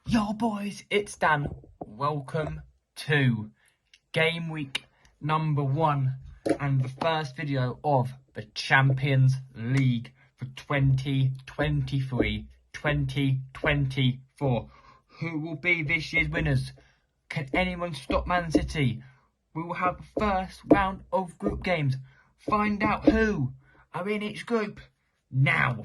Yo boys, it's Dan. Welcome to game week number 1 and the first video of the Champions League for 2023-2024. Who will be this year's winners? Can anyone stop Man City? We will have the first round of group games. Find out who are in each group now.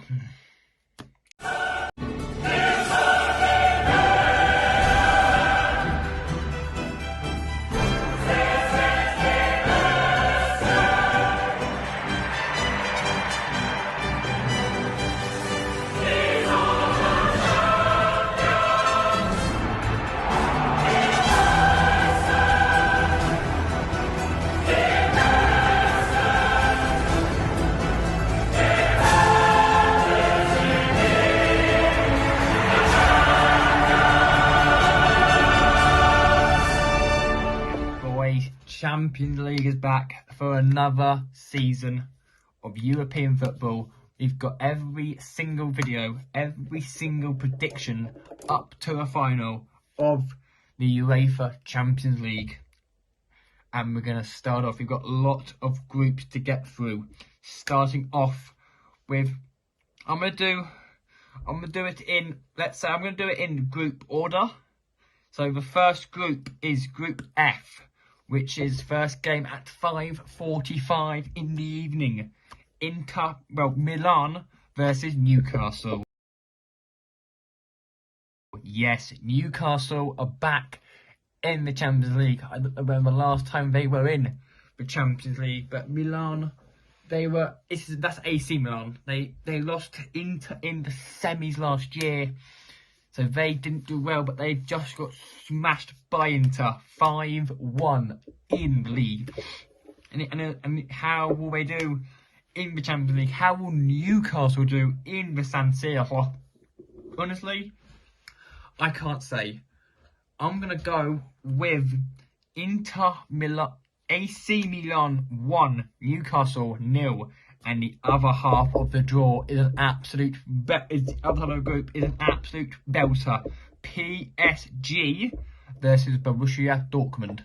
Champions League is back for another season of European football. We've got every single video, every single prediction up to the final of the UEFA Champions League. And we're going to start off. We've got a lot of groups to get through. Starting off with, I'm going to do it in group order. So the first group is Group F, which is first game at 5:45 in the evening. Milan versus Newcastle. Yes, Newcastle are back in the Champions League. I don't remember the last time they were in the Champions League, but Milan, that's AC Milan. They lost to Inter in the semis last year. So they didn't do well, but they just got smashed by Inter 5-1 in the league. And how will they do in the Champions League? How will Newcastle do in the San Siro? Honestly, I can't say. I'm going to go with AC Milan 1, Newcastle 0. And the other half of the draw is an absolute belter. PSG versus Borussia Dortmund.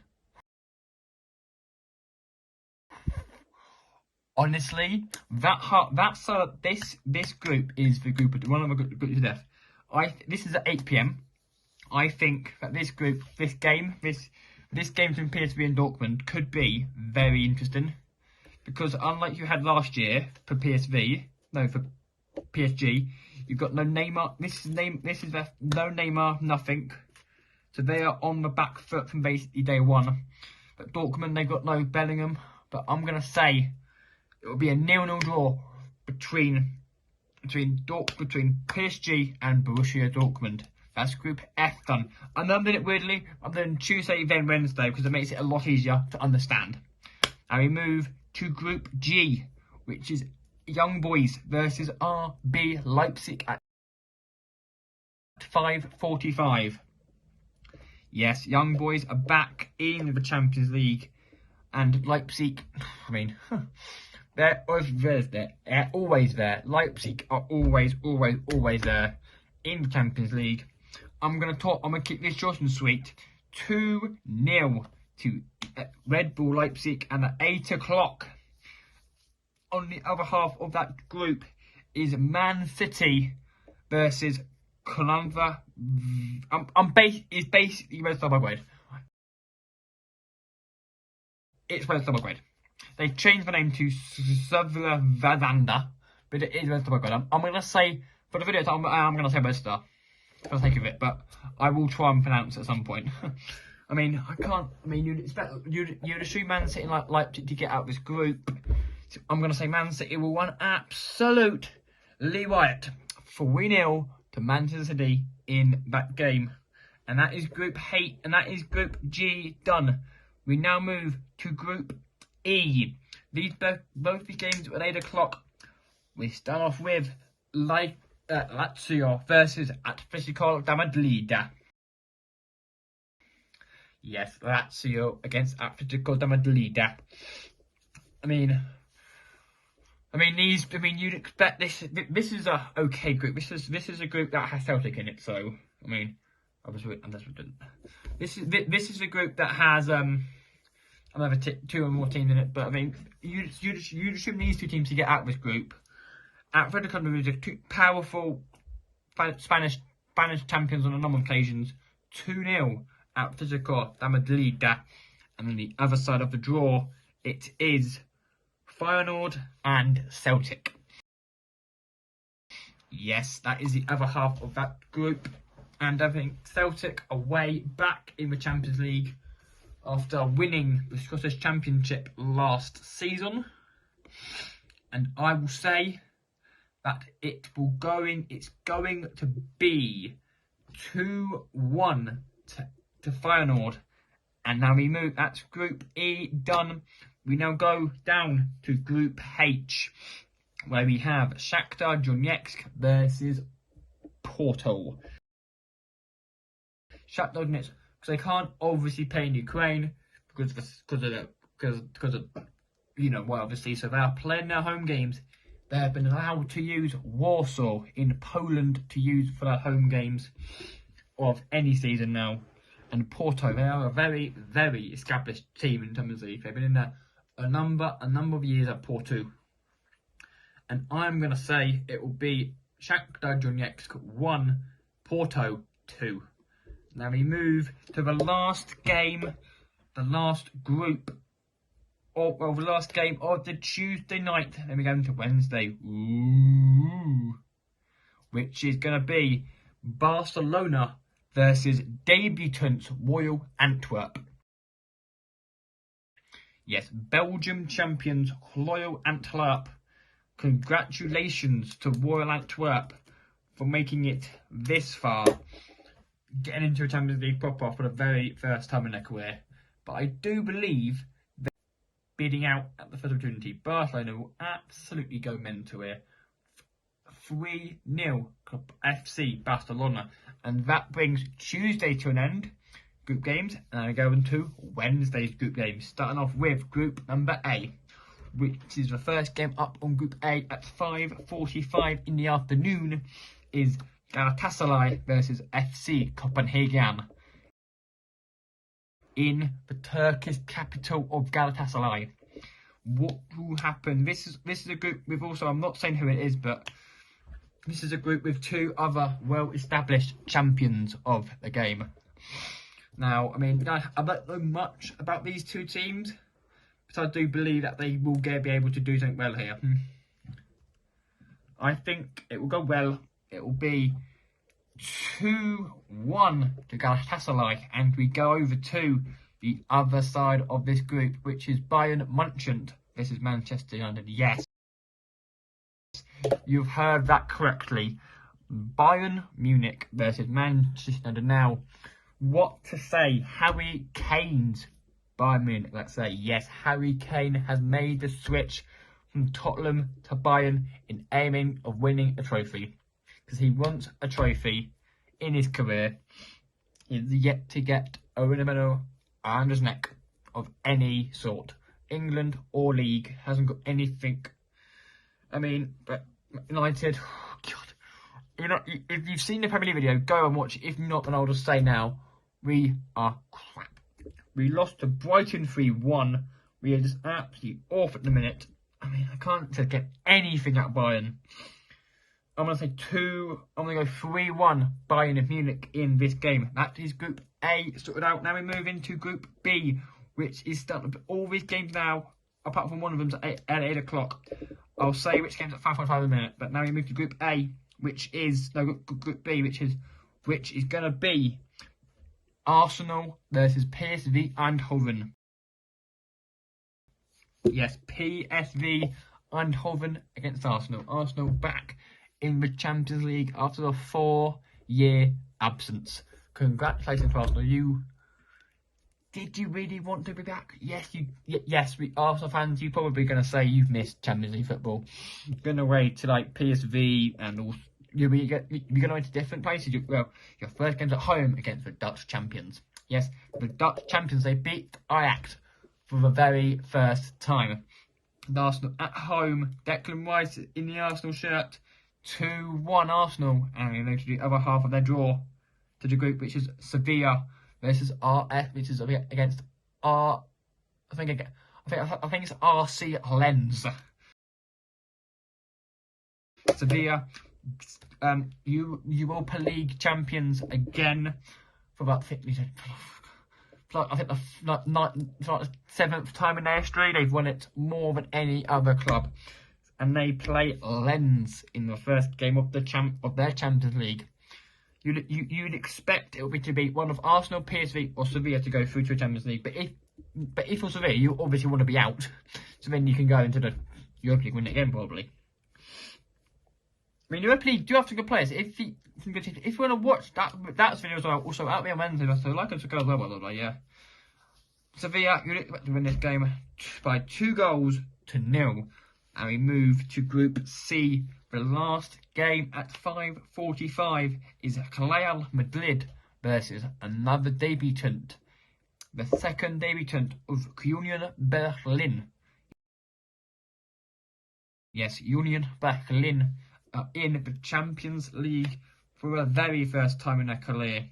Honestly, this group is the group of one of the groups to death. This is at 8 PM. I think that this game between PSV and Dortmund could be very interesting. Because unlike you had last year for PSG, you've got no Neymar. This is no Neymar, nothing. So they are on the back foot from basically day one. But Dortmund, they've got no Bellingham. But I'm gonna say it will be a 0-0 draw between PSG and Borussia Dortmund. That's Group F done. And I'm doing it weirdly. I'm doing Tuesday then Wednesday because it makes it a lot easier to understand. And we move to Group G, which is Young Boys versus RB Leipzig at 5:45. Yes, Young Boys are back in the Champions League, and Leipzig, they're always there. Leipzig are always there in the Champions League. I'm gonna keep this short and sweet. 2-0 to Red Bull Leipzig, and at 8 o'clock on the other half of that group is Man City versus Colombia. It's basically Red Star Belgrade. It's Red Star Belgrade. They changed the name to Savla Vadanda, but it is Red Star Belgrade. I'm gonna say for the video, I'm gonna say Red Star for the sake of it, but I will try and pronounce it at some point. You'd assume Man City like Leipzig to get out of this group. So I'm going to say Man City will win absolutely riot. 3-0 to Manchester City in that game. And that is Group H, and that is Group G done. We now move to Group E. Both these games at 8 o'clock. We start off with Lazio versus Atletico de Madrid. Yes, Lazio against Atletico de Madrid. You'd expect this. This is a okay group. This is a group that has Celtic in it. So, This is a group that has another two or more teams in it. But I mean, you assume these two teams to get out of this group. Atletico Madrid are two powerful Spanish champions on a number of occasions. 2-0 Atletico de Madrid. And on the other side of the draw, it is Feyenoord and Celtic. Yes, that is the other half of that group. And I think Celtic away back in the Champions League after winning the Scottish Championship last season. And I will say that it's going to be 2-1 to Feyenoord. And now we move, that's Group E done. We now go down to Group H, where we have Shakhtar Donetsk versus Porto. Shakhtar Donetsk, because they can't obviously play in Ukraine because of you know, well, obviously, so they are playing their home games. They have been allowed to use Warsaw in Poland to use for their home games of any season now. And Porto, they are a very, very established team in terms of the league. They've been in there a number of years at Porto. And I'm going to say it will be Shakhtar Donetsk 1, Porto 2. Now we move to the last game, the last group, the last game of the Tuesday night. Then we go into Wednesday, which is going to be Barcelona versus debutants Royal Antwerp. Yes, Belgium champions Royal Antwerp. Congratulations to Royal Antwerp for making it this far, getting into a Champions League proper for the very first time in their career. But I do believe they're bidding out at the first opportunity. Barcelona will absolutely go mental here. 3-0 FC Barcelona. And that brings Tuesday to an end, group games, and I go into Wednesday's group games, starting off with group number A, which is the first game up on Group A at 5:45 in the afternoon, is Galatasaray versus FC Copenhagen in the Turkish capital of Galatasaray. What will happen? This is a group with also, I'm not saying who it is, but this is a group with two other well-established champions of the game. Now, I mean, I don't know much about these two teams, but I do believe that they will be able to do something well here. I think it will go well. It will be 2-1 to Galatasaray, and we go over to the other side of this group, which is Bayern Munich versus Manchester United. Yes, you've heard that correctly. Bayern Munich versus Manchester United. Now, what to say? Harry Kane's Bayern Munich, let's say. Yes, Harry Kane has made the switch from Tottenham to Bayern in aiming of winning a trophy. Because he wants a trophy in his career. He's yet to get a winning medal around his neck of any sort. England or league hasn't got anything. I mean, but United, oh God. You know, if you've seen the Premier League video, go and watch it. If not, then I'll just say now, we are crap. We lost to Brighton 3-1. We are just absolutely awful at the minute. I mean, I can't get anything out of Bayern. I'm going to say I'm going to go 3-1 Bayern of Munich in this game. That is Group A sorted out. Now we move into Group B, which is starting all these games now, apart from one of them at 8 o'clock. I'll say which game's at 5:45 in a minute. But now we move to Group A, which is Group B, which is going to be Arsenal versus PSV Eindhoven. Yes, PSV Eindhoven against Arsenal. Arsenal back in the Champions League after a 4-year absence. Congratulations, Arsenal. Did you really want to be back? Yes, we Arsenal fans. You're probably going to say you've missed Champions League football. You're going away to like PSV and all. You're going away to different places. Well, your first game's at home against the Dutch champions. Yes, the Dutch champions. They beat Ajax for the very first time. And Arsenal at home. Declan Rice in the Arsenal shirt. 2-1 Arsenal, and they go to the other half of their draw. to the group, which is Sevilla versus RF, which is against I think it's RC Lens. Sevilla, Europa League champions again for about I think the 7th time in their history. They've won it more than any other club, and they play Lens in the first game of their Champions League. You'd expect it would be one of Arsenal, PSV, or Sevilla to go through to the Champions League, but if you're Sevilla, you obviously want to be out, so then you can go into the Europa League, win it again probably. I mean, Europa League do have some good players. If you want to watch that video as well, also out there on Wednesday, so like and subscribe as well, by the way, yeah. Sevilla, you'd expect to win this game by 2-0, and we move to Group C. The last game at 5:45 is Real Madrid versus another debutant, the second debutant of Union Berlin. Yes, Union Berlin are in the Champions League for the very first time in their career.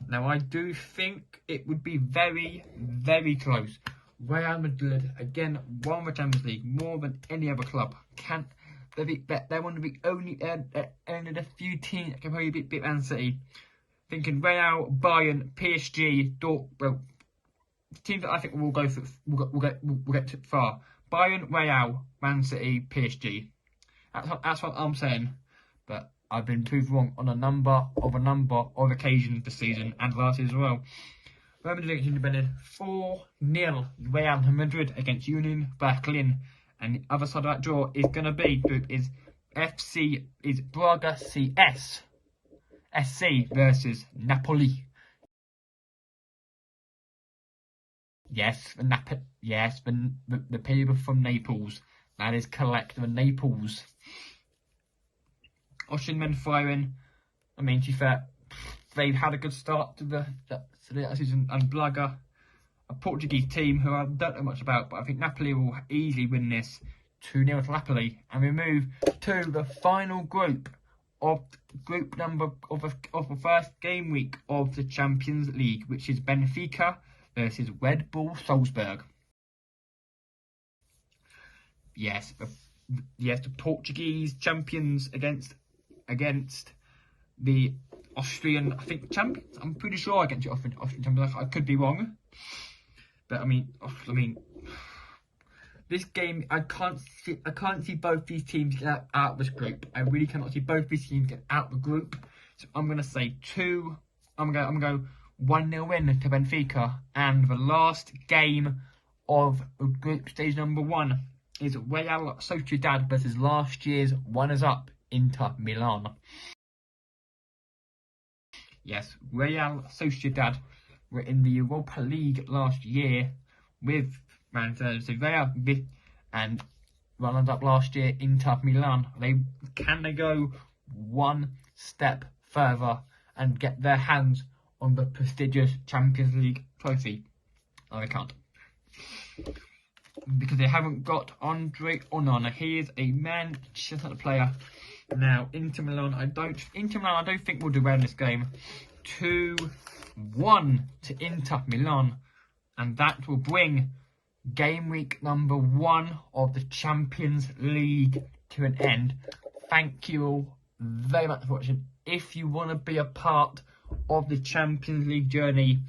Now, I do think it would be very, very close. Real Madrid, again, won the Champions League more than any other club. They're one of the only the few teams that can probably beat Man City. Thinking Real, Bayern, PSG, Dortmund, teams that I think will go will get too far. Bayern, Real, Man City, PSG. That's what I'm saying. But I've been proved wrong on a number of occasions this season and last year as well. Real Madrid against Union 4-0. Real Madrid against Union Berlin. And the other side of that draw is going to be Braga SC versus Napoli. Yes, the people from Naples. That is correct, the Naples. Austrian men firing. I mean, to be fair, they've had a good start to the season, and Braga, a Portuguese team who I don't know much about, but I think Napoli will easily win this 2-0 to Napoli. And we move to the final group of the first game week of the Champions League, which is Benfica versus Red Bull Salzburg. Yes, the Portuguese champions against the Austrian, I think, champions. I'm pretty sure against the Austrian champions. I could be wrong, but I mean, this game, I can't see both these teams get out of this group. I really cannot see both these teams get out of the group. So I'm gonna say I'm gonna go 1-0 win to Benfica, and the last game of group stage number 1 is Real Sociedad versus last year's runners-up Inter Milan. Yes, Real Sociedad were in the Europa League last year with Sevilla and runners-up last year Inter Milan. Can they go one step further and get their hands on the prestigious Champions League trophy? No, they can't, because they haven't got Andre Onana. He is a Manchester player. Now, Inter Milan, I don't think will do well in this game. 2-1 to Inter Milan, and that will bring game week number 1 of the Champions League to an end. Thank you all very much for watching. If you want to be a part of the Champions League journey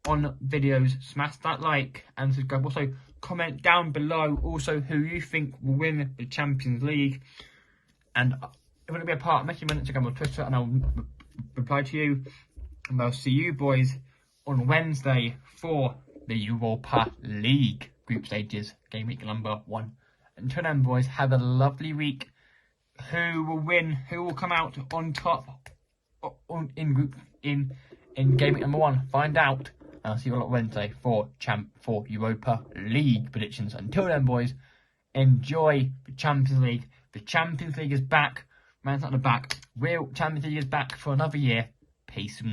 on videos, smash that like and subscribe. Also, comment down below also who you think will win the Champions League. And if you want to be a part, message me on Instagram or Twitter and I'll reply to you. And I'll see you boys on Wednesday for the Europa League group stages, game week number 1. Until then, boys, have a lovely week. Who will win? Who will come out on top in game week number 1? Find out. And I'll see you all on Wednesday for Europa League predictions. Until then, boys, enjoy the Champions League. The Champions League is back. Man's not the back. Real Champions League is back for another year. Peace.